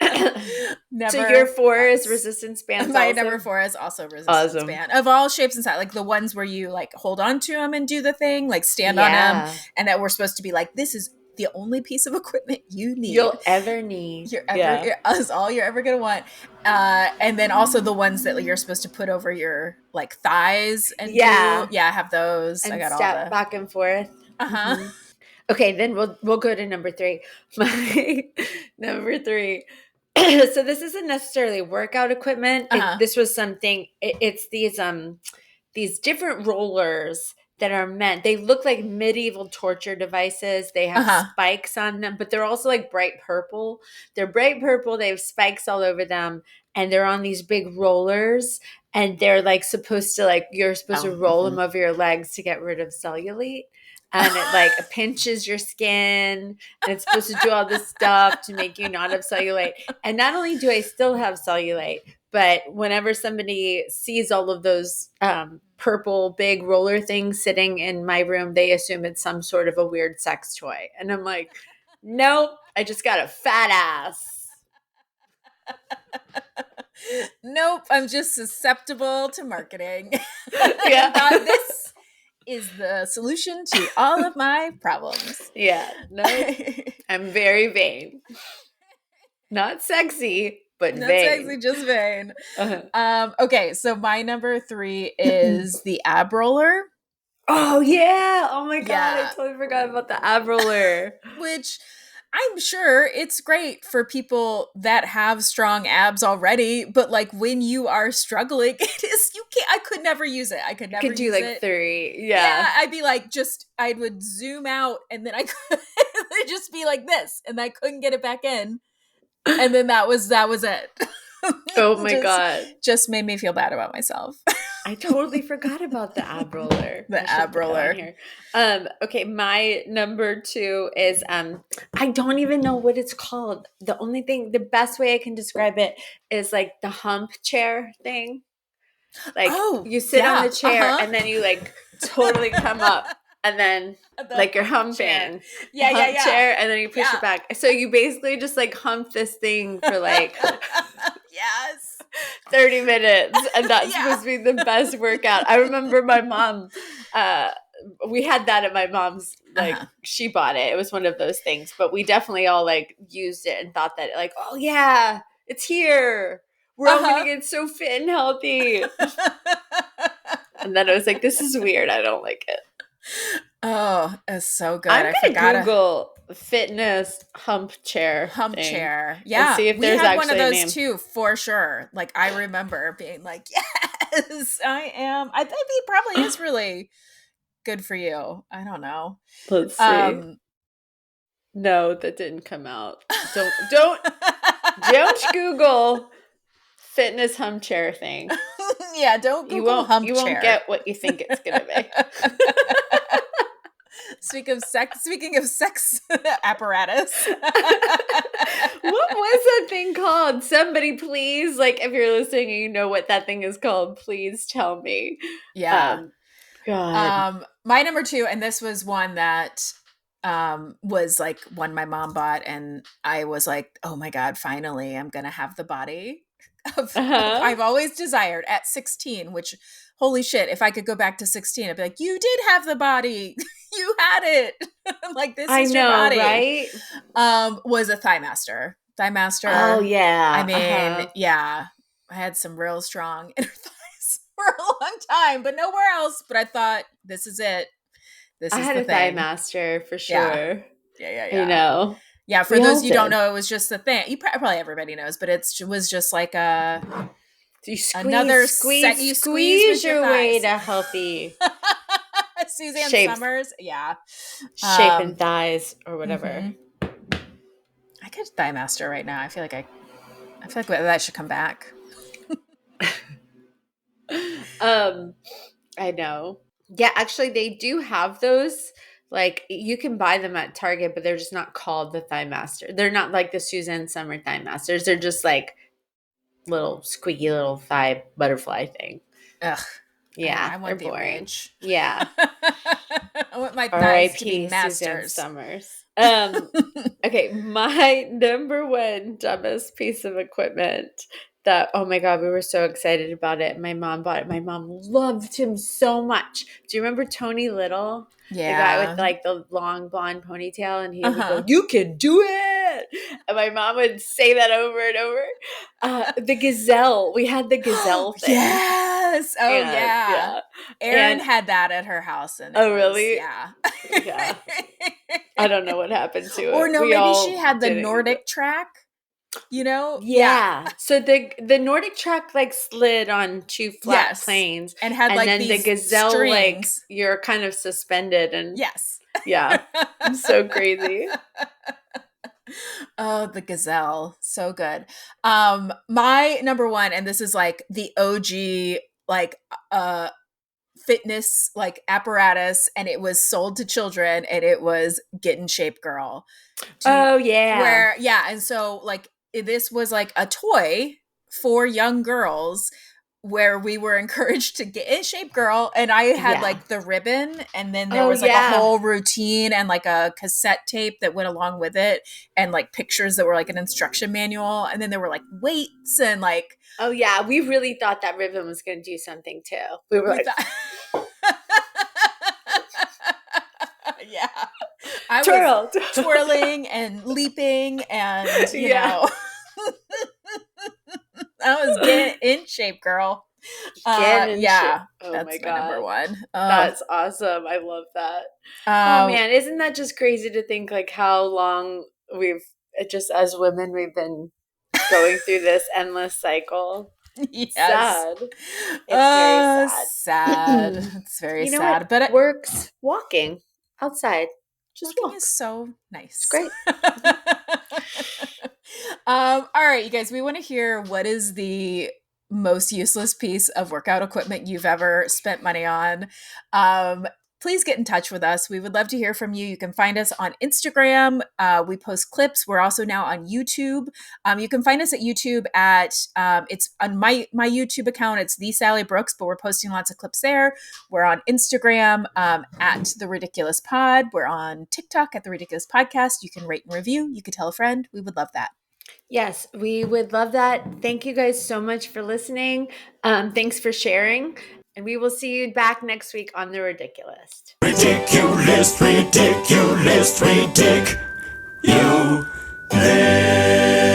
So your 4 is resistance bands. My number 4 is also resistance band of all shapes and sizes, like the ones where you like hold on to them and do the thing, like stand on them, and that we're supposed to be like, this is the only piece of equipment you'll ever need. Is all you're ever gonna want. And then also the ones that you're supposed to put over your like thighs and have those. And I got step all the back and forth. Mm-hmm. Okay, then we'll go to number 3. My number 3. So this isn't necessarily workout equipment. This was something. It's these different rollers that are meant. They look like medieval torture devices. They have spikes on them, but they're also like bright purple. They're bright purple. They have spikes all over them, and they're on these big rollers. And they're like you're supposed to roll them over your legs to get rid of cellulite. And it like pinches your skin and it's supposed to do all this stuff to make you not have cellulite. And not only do I still have cellulite, but whenever somebody sees all of those purple big roller things sitting in my room, they assume it's some sort of a weird sex toy. And I'm like, nope, I just got a fat ass. Nope, I'm just susceptible to marketing. This is the solution to all of my problems. Yeah, no, I'm very vain. Not sexy, but That's vain. actually just vain. Uh-huh. Okay, so my number 3 is the ab roller, Oh yeah! Oh my god, Yeah. I totally forgot about the ab roller. which I'm sure it's great for people that have strong abs already, but like when you are struggling, it is you can't. I could never use it. I could never Could do use like it. 3. Yeah, Yeah. I'd be like, I would zoom out, and then I could it'd just be like this, and I couldn't get it back in, and then that was it. Oh my Just- god. just made me feel bad about myself. I totally forgot about the ab roller. The I should ab put that on roller. here. Okay, my number 2 is I don't even know what it's called. The best way I can describe it is like the hump chair thing. Like Oh, you sit on yeah, the chair uh-huh. and then you like totally come up and then The like you're hump chair. humping. Yeah, the yeah, hump yeah. chair and then you push Yeah. it back. So you basically just like hump this thing for like Yes. 30 minutes and that's Yeah. supposed to be the best workout. I remember my mom we had that at my mom's, like Uh-huh. she bought it. It was one of those things, but we definitely all like used it and thought that like, oh yeah, it's here. We're all Uh-huh. gonna get so fit and healthy. And then I was like, this is weird. I don't like it. Oh, it's so good. I'm I gonna forgot Google fitness hump chair. hump thing. chair. Yeah, see if we there's had one of actually a those name. too, for sure. Like I remember being like, yes, I am. I think it probably is really good for you. I don't know. Let's see. No, that didn't come out. Don't Google fitness hump chair thing. Yeah, don't Google You won't hump you chair. won't get what you think it's gonna be. Speaking of sex apparatus. What was that thing called? Somebody please, like if you're listening and you know what that thing is called, please tell me. Yeah. God. My number 2, and this was one that was like one my mom bought, and I was like, oh my god, finally I'm gonna have the body I've always desired at 16, which holy shit, if I could go back to 16, I'd be like, you did have the body. You had it. Like this is your body. Right? Was a thigh master. Oh yeah. I mean, yeah. I had some real strong inner thighs for a long time, but nowhere else. But I thought, this is it. This I is had the a thigh thing. master for Yeah. sure. Yeah. You know. Yeah, for We all those you don't did. know, it was just the thing. You probably everybody knows, but it was just like a You Another squeeze with your your way thighs. to healthy Suzanne Shapes. Summers. Yeah. shape and thighs or whatever. Mhm. I could thigh master right now. I feel like that should come back. I know. Yeah, actually they do have those. Like you can buy them at Target, but they're just not called the Thigh Master. They're not like the Suzanne Summer Thigh Masters. They're just like little squeaky little thigh butterfly thing. Ugh. Yeah, I want they're the boring. image. Yeah. I want my thighs to be R.I.P. Suzanne masters. Summers. Okay, my number one dumbest piece of equipment that, oh my God, we were so excited about it. My mom bought it. My mom loved him so much. Do you remember Tony Little? Yeah. The guy with like the long blonde ponytail, and he would Uh-huh. go, "You can do it!" And my mom would say that over and over. The gazelle, we had the gazelle thing. Yes. Oh And, yeah. Erin And- had that at her house, and Oh, really? Yeah. Yeah. I don't know what happened to it. Or no, We maybe all she had the did it. Nordic track. You know? Yeah. So the Nordic track like slid on two flat Yes. planes, And had and like then these the gazelle strings. like you're kind of suspended, and Yes. yeah, I'm so crazy. Oh, the gazelle. So good. My number one, and this is like the OG like fitness like apparatus, and it was sold to children, and it was Get in Shape Girl. Oh yeah, And so like this was like a toy for young girls where we were encouraged to get in shape, girl. And I had Yeah. like the ribbon, and then there Oh, was like yeah. a whole routine and like a cassette tape that went along with it, and like pictures that were like an instruction manual. And then there were like weights and like oh yeah. We really thought that ribbon was going to do something too. We were we like, thought- yeah, I was twirl. twirling and leaping and you Yeah. know That was get in shape, girl. Get in Yeah, shape. Oh that's my my number God. one. That's awesome. I love that. Oh man, isn't that just crazy to think like how long we've just as women we've been going through this endless cycle. yes. Sad. It's very sad. Sad. It's very You know sad. what But works? Walking outside. Just walking walk. is so nice. It's great. All right, you guys, we want to hear what is the most useless piece of workout equipment you've ever spent money on. Please get in touch with us. We would love to hear from you. You can find us on Instagram. We post clips. We're also now on YouTube. You can find us at YouTube at it's on my YouTube account. It's the Sally Brooks, but we're posting lots of clips there. We're on Instagram at the Ridiculous Pod. We're on TikTok at the Ridiculous Podcast. You can rate and review. You could tell a friend. We would love that. Yes, we would love that. Thank you guys so much for listening. Thanks for sharing. And we will see you back next week on The Ridiculist. Ridiculist, ridiculist, ridic. You live.